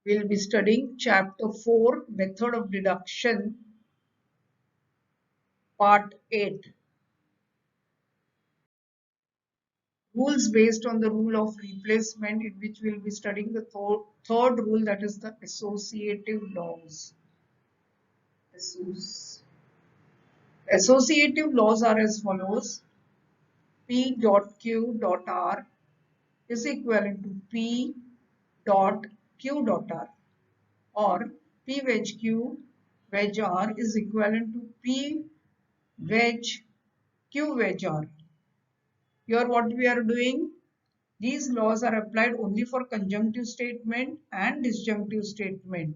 We'll be studying chapter 4, method of deduction, part 8. Rules based on the rule of replacement, in which we'll be studying the third rule, that is the associative laws. Associative laws are as follows. P dot Q dot R is equivalent to P dot Q dot R, or P wedge Q wedge R is equivalent to P wedge Q wedge R. Here what we are doing, these laws are applied only for conjunctive statement and disjunctive statement.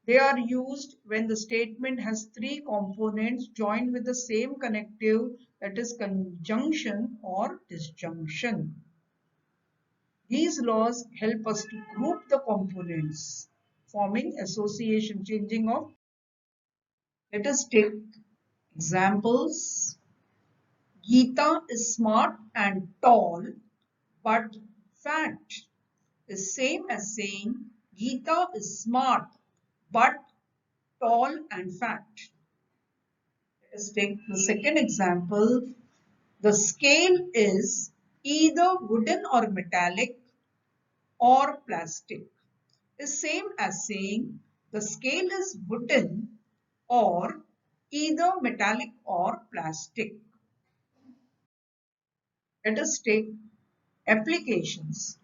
They are used when the statement has three components joined with the same connective, that is conjunction or disjunction. These laws help us to group the components, forming association, changing of. Let us take examples. Geeta is smart and tall, but fat is same as saying Geeta is smart but tall and fat. Let us take the second example. The scale is either wooden or metallic or plastic. Is same as saying the scale is wooden or either metallic or plastic. Let us take applications.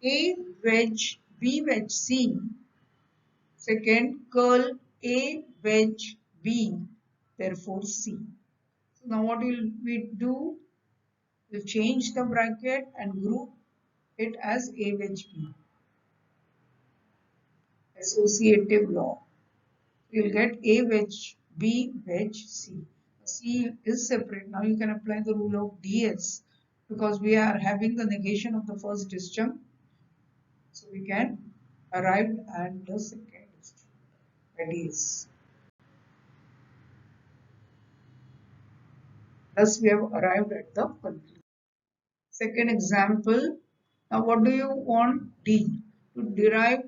A wedge B wedge C. Second, curl A wedge B, therefore C. So now what will we do? We'll change the bracket and group it as A wedge B. Associative law. You'll get A wedge B wedge C. C is separate. Now you can apply the rule of DS, because we are having the negation of the first disjunct. So we can arrive at the second disjunct, that is. Thus we have arrived at the conclusion. Second example. Now what do you want? D. To derive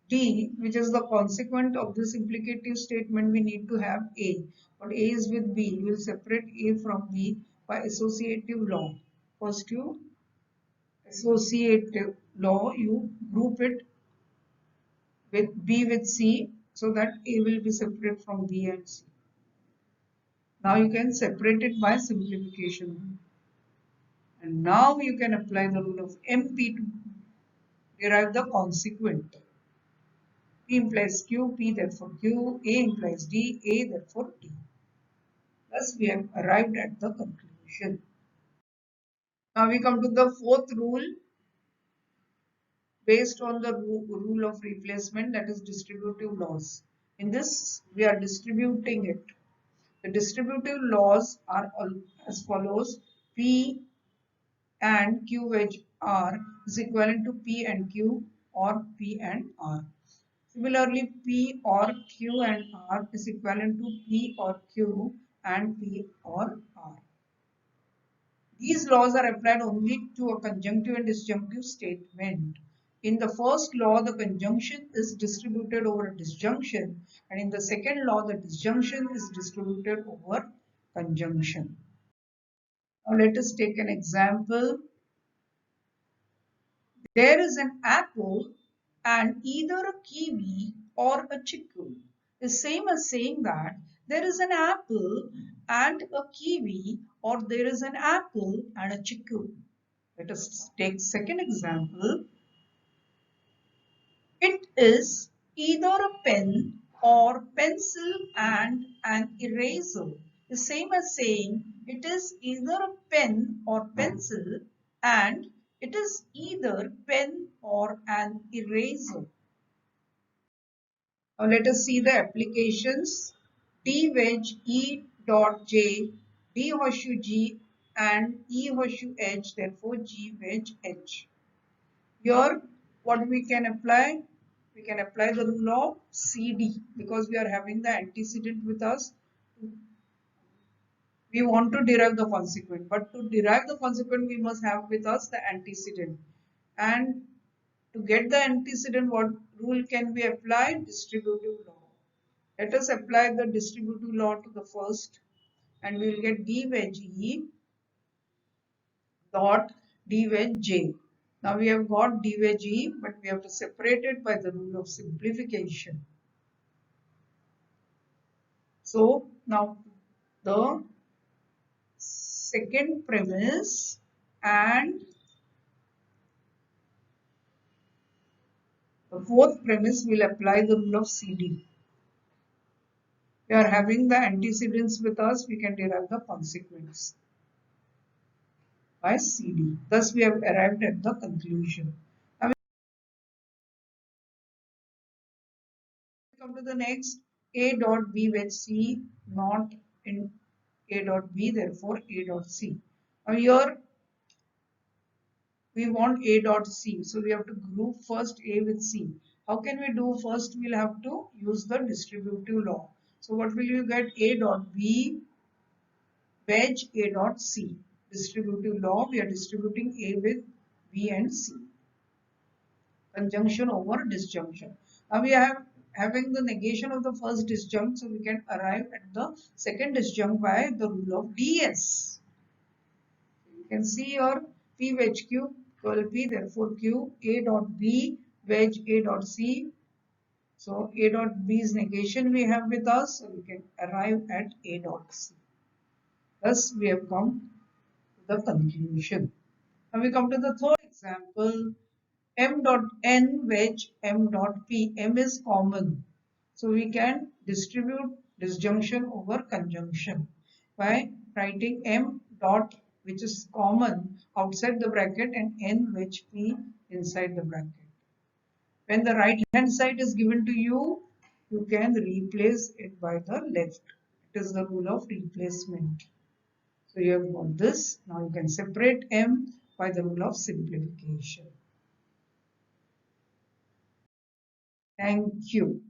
D, which is the consequent of this implicative statement, we need to have A. But A is with B. You will separate A from B by associative law. First you associative law, you group it with B with C, so that A will be separate from B and C. Now you can separate it by simplification. And now you can apply the rule of MP to derive the consequent. P implies Q, P therefore Q, A implies D, A therefore D. Thus we have arrived at the conclusion. Now we come to the fourth rule based on the rule of replacement, that is distributive laws. In this we are distributing it. The distributive laws are as follows. P and Q wedge R is equivalent to P and Q or P and R. Similarly, P or Q and R is equivalent to P or Q and P or R. These laws are applied only to a conjunctive and disjunctive statement. In the first law, the conjunction is distributed over a disjunction, and in the second law, the disjunction is distributed over conjunction. Now let us take an example. There is an apple and either a kiwi or a chiku. The same as saying that there is an apple and a kiwi, or there is an apple and a chiku. Let us take second example. It is either a pen or pencil and an eraser. The same as saying it is either a pen or pencil and it is either pen or an eraser. Now let us see the applications. D wedge E dot J, D horseshoe G and E horseshoe H, therefore G wedge H. Here what we can apply? We can apply the rule of CD, because we are having the antecedent with us. We want to derive the consequent, but to derive the consequent we must have with us the antecedent. And To get the antecedent, what rule can be applied? Distributive law. Let us apply the distributive law to the first, and we will get d wedge E dot d wedge J. Now we have got d wedge E, but we have to separate it by the rule of simplification. So now the second premise and the fourth premise will apply the rule of CD. We are having the antecedents with us, we can derive the consequence by CD. Thus we have arrived at the conclusion. Now we come to the next. A dot B with C not in A dot B, therefore A dot C. Now here we want A dot C, so we have to group first A with C. How can we do? First we'll have to use the distributive law. So what will you get? A dot B wedge A dot C. Distributive law, we are distributing A with B and C. Conjunction over disjunction. Now we have having the negation of the first disjunct, so we can arrive at the second disjunct by the rule of DS. You can see your P wedge Q equal P, therefore Q A dot B wedge A dot C. So A dot B's negation we have with us, so we can arrive at A dot C. Thus we have come to the conclusion. Now we come to the third example. M dot N wedge M dot P. M is common, so we can distribute disjunction over conjunction by writing M dot, which is common, outside the bracket and N wedge P inside the bracket. When the right hand side is given to you, you can replace it by the left. It is the rule of replacement. So you have got this. Now you can separate M by the rule of simplification. Thank you.